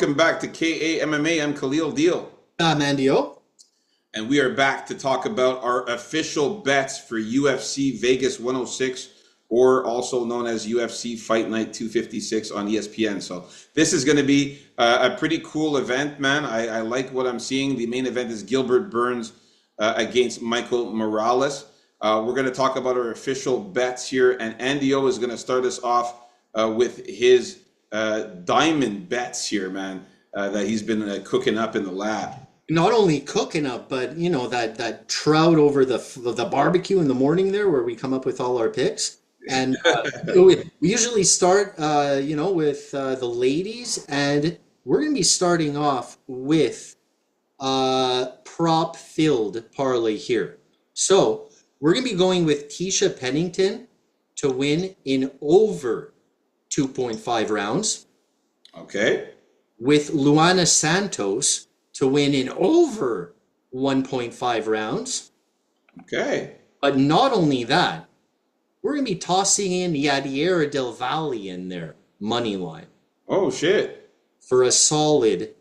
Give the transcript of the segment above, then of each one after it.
welcome back to KA MMA. I'm Khalil Deal. Mandio. And we are back to talk about our official bets for UFC Vegas 106, or also known as UFC Fight Night 256 on ESPN. So this is going to be a pretty cool event, man. I like what I'm seeing. The main event is Gilbert Burns against Michael Morales. We're going to talk about our official bets here, and Andio is going to start us off with his diamond bets here, man, that he's been cooking up in the lab. Not only cooking up, but you know that trout over the barbecue in the morning there, where we come up with all our picks. And we usually start, with the ladies, and we're going to be starting off with prop-filled parlay here. So we're going to be going with Tisha Pennington to win in over 2.5 rounds. Okay. With Luana Santos to win in over 1.5 rounds. Okay. But not only that, we're going to be tossing in Yadiera Del Valle in there, money line. Oh, shit. For a solid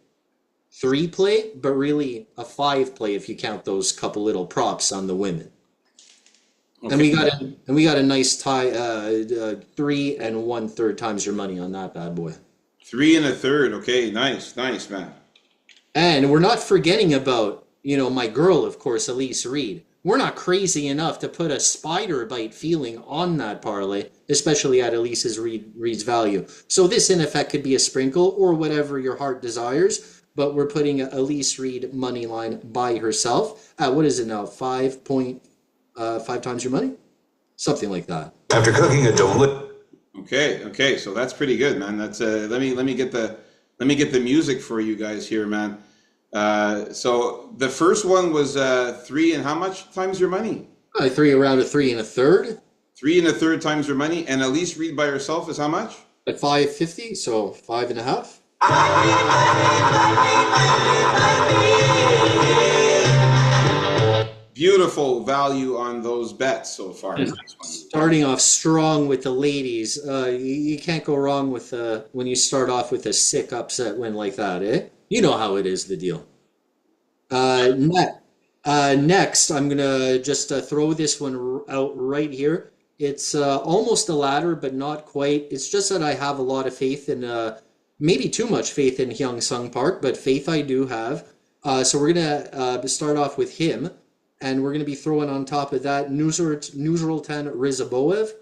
3 play, but really a 5 play if you count those couple little props on the women. Okay. And we got a nice tie, 3 1/3 times your money on that bad boy. 3 1/3. Okay, nice, man. And we're not forgetting about, my girl, of course, Elise Reed. We're not crazy enough to put a spider bite feeling on that parlay, especially at Elise Reed's value. So this, in effect, could be a sprinkle or whatever your heart desires. But we're putting Elise Reed money line by herself at, what is it now, 5 times your money? Something like that. After cooking a delicious. Okay. So that's pretty good, man. That's let me get the music for you guys here, man. So the first one was 3 and how much times your money? 3 around a 3 1/3. 3 1/3 times your money, and Elise Reed by herself is how much? At 550, so 5.5. Beautiful value on those bets so far. Starting off strong with the ladies. You can't go wrong with when you start off with a sick upset win like that, eh? You know how it is, the deal. Next, I'm going to just throw this one out right here. It's almost a ladder, but not quite. It's just that I have a lot of faith in, maybe too much faith in Hyung Sung Park, but faith I do have. So we're going to start off with him. And we're going to be throwing on top of that Nursultan Rizaboev,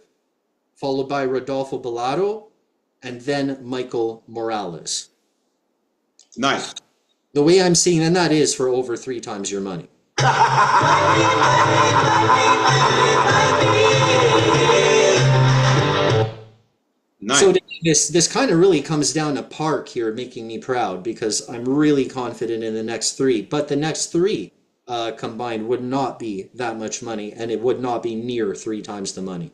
followed by Rodolfo Bellato, and then Michael Morales. Nice. The way I'm seeing, and that is for over 3 times your money. Nice. So this kind of really comes down to Park here, making me proud, because I'm really confident in the next 3. But the next 3... combined would not be that much money, and it would not be near 3 times the money.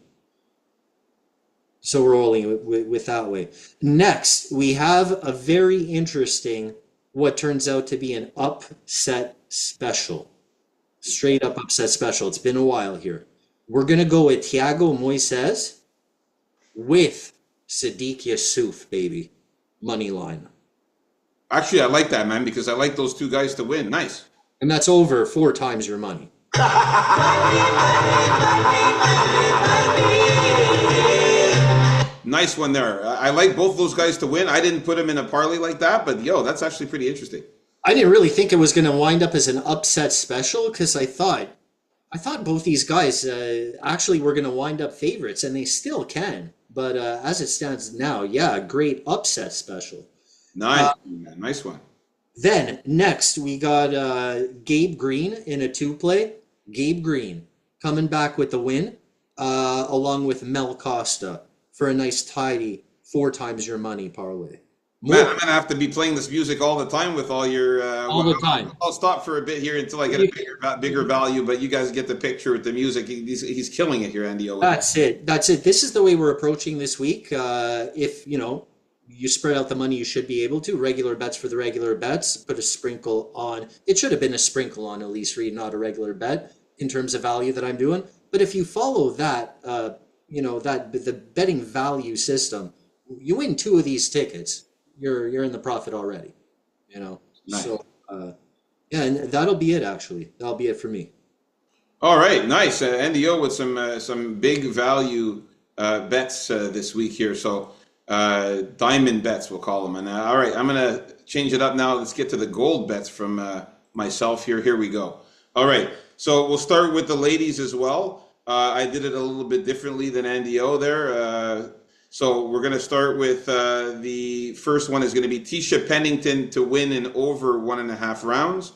So we're rolling with that way. Next, we have a very interesting, what turns out to be an upset special. Straight up upset special. It's been a while here. We're going to go with Thiago Moises with Sadiq Yusuf, baby. Money line. Actually, I like that, man, because I like those 2 guys to win. Nice. And that's over 4 times your money. Nice one there. I like both those guys to win. I didn't put them in a parlay like that, but that's actually pretty interesting. I didn't really think it was going to wind up as an upset special, because I thought both these guys actually were going to wind up favorites, and they still can. But as it stands now, yeah, great upset special. Nice, nice one. Then, next, we got Gabe Green in a 2-play. Gabe Green coming back with the win, along with Mel Costa for a nice tidy 4 times your money parlay. Man, I'm going to have to be playing this music all the time with all your... all the time. I'll stop for a bit here until I get a bigger value, but you guys get the picture with the music. He's killing it here, Andy. That's it. This is the way we're approaching this week. If, you spread out the money, you should be able to. Regular bets for the regular bets. Put a sprinkle on. It should have been a sprinkle on Elise Reed, not a regular bet in terms of value that I'm doing. But if you follow that, the betting value system, you win 2 of these tickets. you're in the profit already, you know. Nice. So yeah, and that'll be it actually. That'll be it for me. All right, nice. NDO with some big value bets this week here. So diamond bets, we'll call them. And all right, I'm gonna change it up now. Let's get to the gold bets from myself here. Here we go. All right, so we'll start with the ladies as well. I did it a little bit differently than NDO there. So we're gonna start with the first one is going to be Tisha Pennington to win in over 1.5 rounds.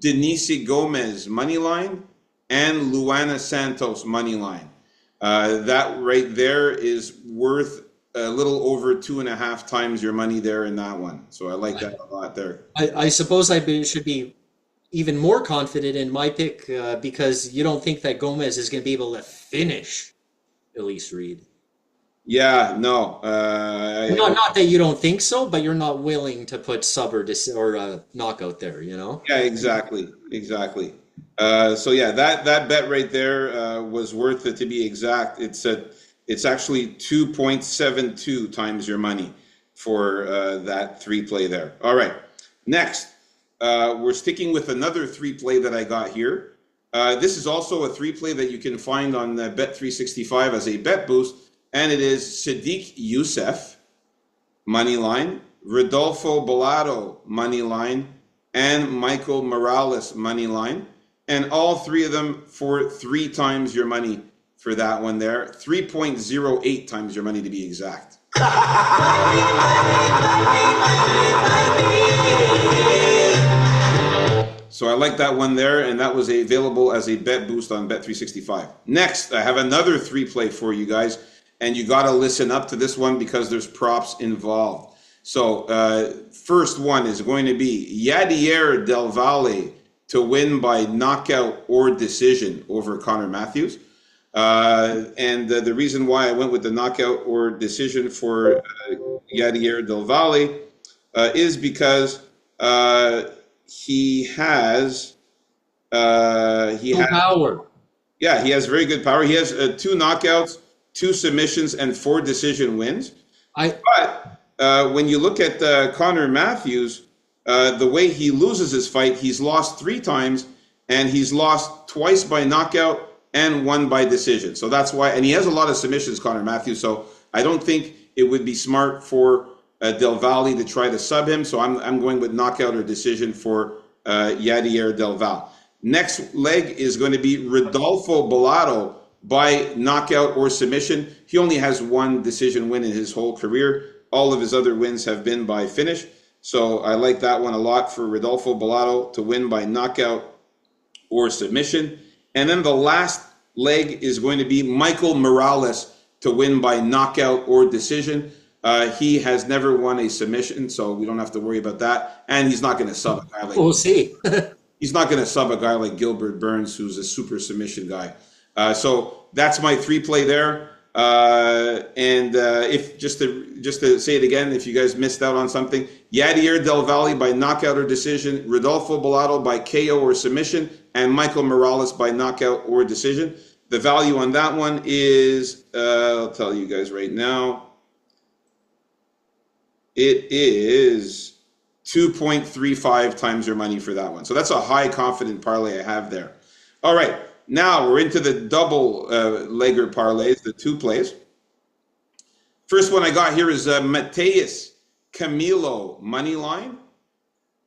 Denise Gomez money line, and Luana Santos money line. That right there is worth a little over 2.5 times your money there in that one. So I like that a lot there. I suppose should be even more confident in my pick because you don't think that Gomez is going to be able to finish Elise Reed. Yeah, no. Not that you don't think so, but you're not willing to put sub or knockout there, you know? Yeah, exactly, exactly. So yeah, that bet right there was worth it to be exact. It's actually 2.72 times your money for that 3-play there. All right, next we're sticking with another 3-play that I got here. This is also a 3-play that you can find on Bet365 as a bet boost, and it is Sadiq Youssef money line, Rodolfo Bellato money line, and Michael Morales money line. And all three of them for 3 times your money for that one there. 3.08 times your money to be exact. So I like that one there, and that was available as a bet boost on Bet365. Next, I have another 3-play for you guys, and you got to listen up to this one because there's props involved. So first one is going to be Yadier Del Valle to win by knockout or decision over Connor Matthews. And the reason why I went with the knockout or decision for Yadier Del Valle is because he has power. Yeah, he has very good power. He has 2 knockouts, 2 submissions, and 4 decision wins. But when you look at Connor Matthews, the way he loses his fight, he's lost 3 times, and he's lost twice by knockout and 1 by decision. So that's why, and he has a lot of submissions, Connor Matthews. So I don't think it would be smart for Del Valle to try to sub him. So I'm going with knockout or decision for Yadier Del Valle. Next leg is going to be Rodolfo Bellato by knockout or submission. He only has 1 decision win in his whole career. All of his other wins have been by finish. So I like that one a lot for Rodolfo Bellato to win by knockout or submission. And then the last leg is going to be Michael Morales to win by knockout or decision. He has never won a submission, so we don't have to worry about that. And he's not going to sub a guy like We'll see. he's not going to sub a guy like Gilbert Burns, who's a super submission guy. So that's my 3-play there. If just to say it again, if you guys missed out on something, Yadier Del Valle by knockout or decision, Rodolfo Bellato by KO or submission, and Michael Morales by knockout or decision. The value on that one is, I'll tell you guys right now, it is 2.35 times your money for that one. So that's a high confident parlay I have there. All right. Now we're into the double legger parlays, the 2 plays. First one I got here is Mateus Camilo money line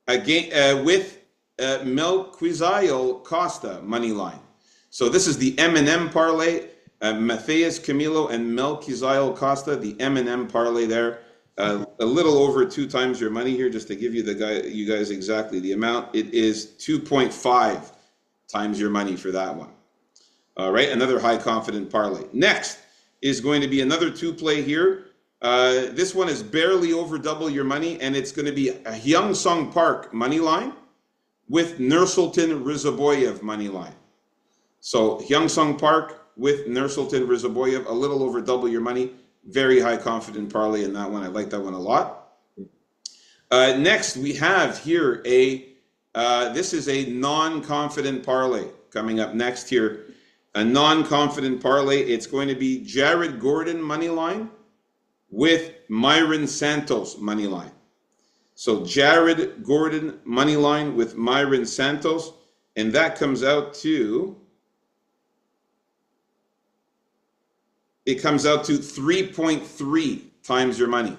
again with Melquizael Costa money line. So this is the M&M parlay. Mateus Camilo and Melquizael Costa, the M&M parlay there. A little over 2 times your money here, just to give you you guys exactly the amount. It is 2.5 times your money for that one. All right, another high confident parlay. Next is going to be another 2-play here. This one is barely over double your money, and it's going to be a Hyung Sung Park money line with Nursultan Rizaboyev money line. So Hyung Sung Park with Nursultan Rizaboyev, a little over double your money. Very high confident parlay in that one. I like that one a lot. Next, we have here this is a non-confident parlay coming up next here. A non-confident parlay. It's going to be Jared Gordon money line with Myron Santos money line. So Jared Gordon money line with Myron Santos, and that comes out to 3.3 times your money.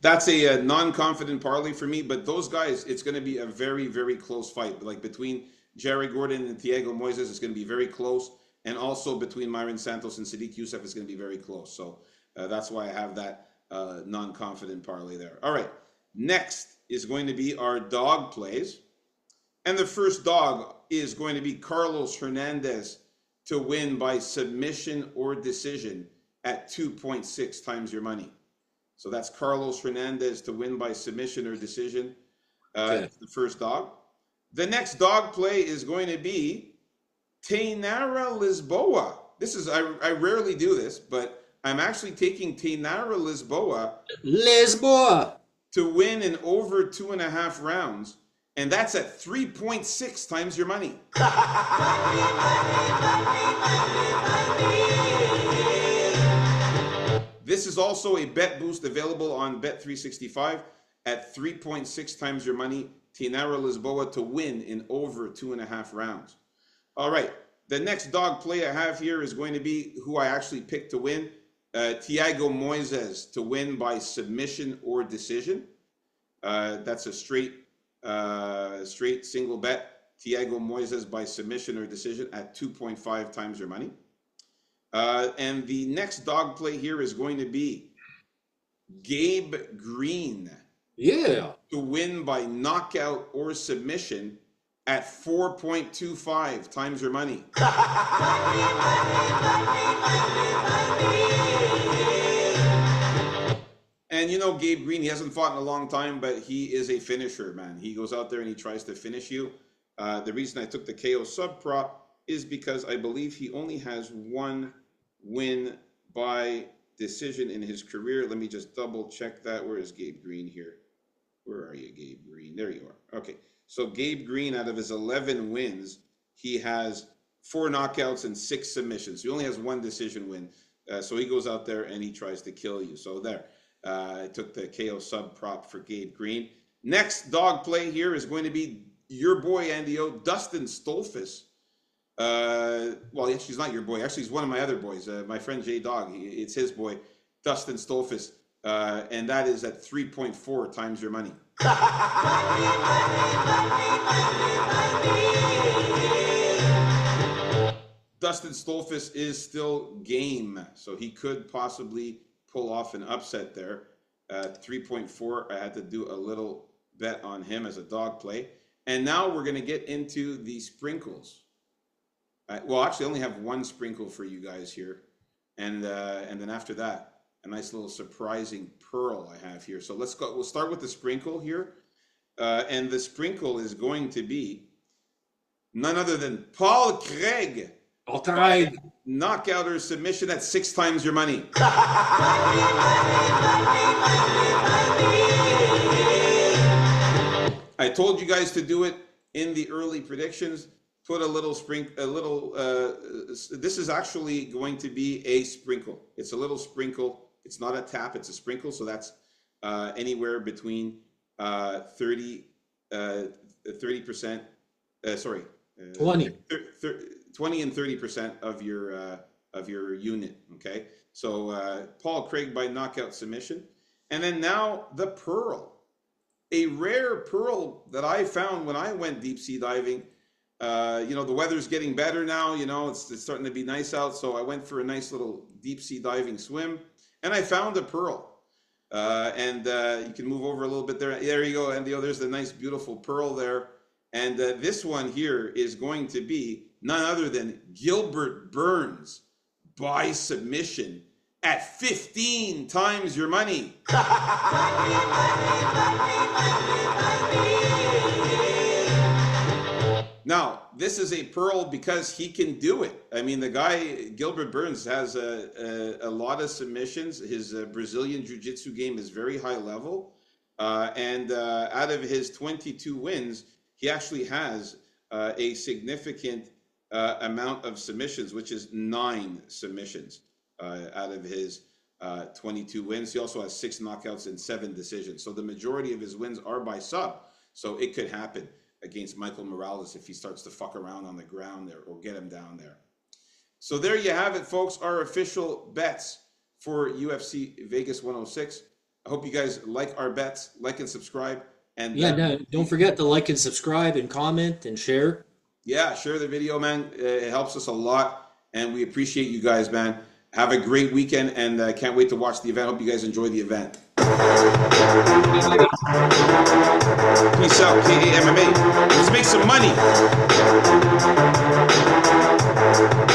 That's a non-confident parlay for me, but those guys, it's going to be a very, very close fight. Like between Jared Gordon and Thiago Moises, it's going to be very close. And also between Myron Santos and Sadiq Youssef, it's going to be very close. So that's why I have that non-confident parlay there. All right, next is going to be our dog plays. And the first dog is going to be Carlos Hernandez to win by submission or decision at 2.6 times your money. So that's Carlos Hernandez to win by submission or decision. The first dog. The next dog play is going to be Tainara Lisboa. This is, I rarely do this, but I'm actually taking Tainara Lisboa to win in over 2.5 rounds. And that's at 3.6 times your money. This is also a bet boost available on Bet365 at 3.6 times your money. Tainara Lisboa to win in over 2.5 rounds. All right, the next dog play I have here is going to be who I actually picked to win. Thiago Moises to win by submission or decision. That's a straight single bet. Thiago Moises by submission or decision at 2.5 times your money. And the next dog play here is going to be Gabe Green. Yeah. To win by knockout or submission at 4.25 times your money. And you know, Gabe Green, he hasn't fought in a long time, but he is a finisher, man. He goes out there and he tries to finish you. The reason I took the KO sub prop is because I believe he only has one win by decision in his career. Let me just double check that. Where is Gabe Green here? Where are you, Gabe Green? There you are. Okay. So Gabe Green, out of his 11 wins, he has 4 knockouts and 6 submissions. He only has 1 decision win. So he goes out there and he tries to kill you. So there. I took the KO sub prop for Gabe Green. Next dog play here is going to be your boy, Andy O, Dustin Stolfus. Well, actually, he's not your boy. Actually, he's one of my other boys. My friend J Dog. It's his boy, Dustin Stolfus. And that is at 3.4 times your money. Dustin Stolfus is still game, so he could possibly pull off an upset there. 3.4, I had to do a little bet on him as a dog play. And now we're going to get into the sprinkles. Well, actually, I only have 1 sprinkle for you guys here. And then after that, a nice little surprising pearl I have here. So let's go. We'll start with the sprinkle here. And the sprinkle is going to be none other than Paul Craig. All right. Knockout or submission at 6 times your money. I told you guys to do it in the early predictions. Put a little this is actually going to be a sprinkle. It's a little sprinkle. It's not a tap, it's a sprinkle. So that's anywhere between 30%, 20 and 30% of your unit. Okay. So Paul Craig by knockout submission. And then now the pearl. A rare pearl that I found when I went deep sea diving. You know, the weather's getting better now, you know, it's starting to be nice out. So I went for a nice little deep sea diving swim and I found a pearl. You can move over a little bit there. There you go, Andy. There's the nice, beautiful pearl there. And this one here is going to be none other than Gilbert Burns by submission at 15 times your money. Now, this is a pearl because he can do it. I mean, the guy, Gilbert Burns, has a lot of submissions. His Brazilian Jiu-Jitsu game is very high level. And out of his 22 wins, he actually has a significant amount of submissions, which is 9 submissions. out of his 22 wins. He also has 6 knockouts and 7 decisions. So the majority of his wins are by sub. So it could happen against Michael Morales if he starts to fuck around on the ground there or get him down there. So there you have it, folks, our official bets for UFC Vegas 106. I hope you guys like our bets, like and subscribe. And Yeah, no, don't forget to like and subscribe and comment and share. Yeah, share the video, man. It helps us a lot, and we appreciate you guys, man. Have a great weekend, and can't wait to watch the event. Hope you guys enjoy the event. Peace out, KAMMA. Let's make some money.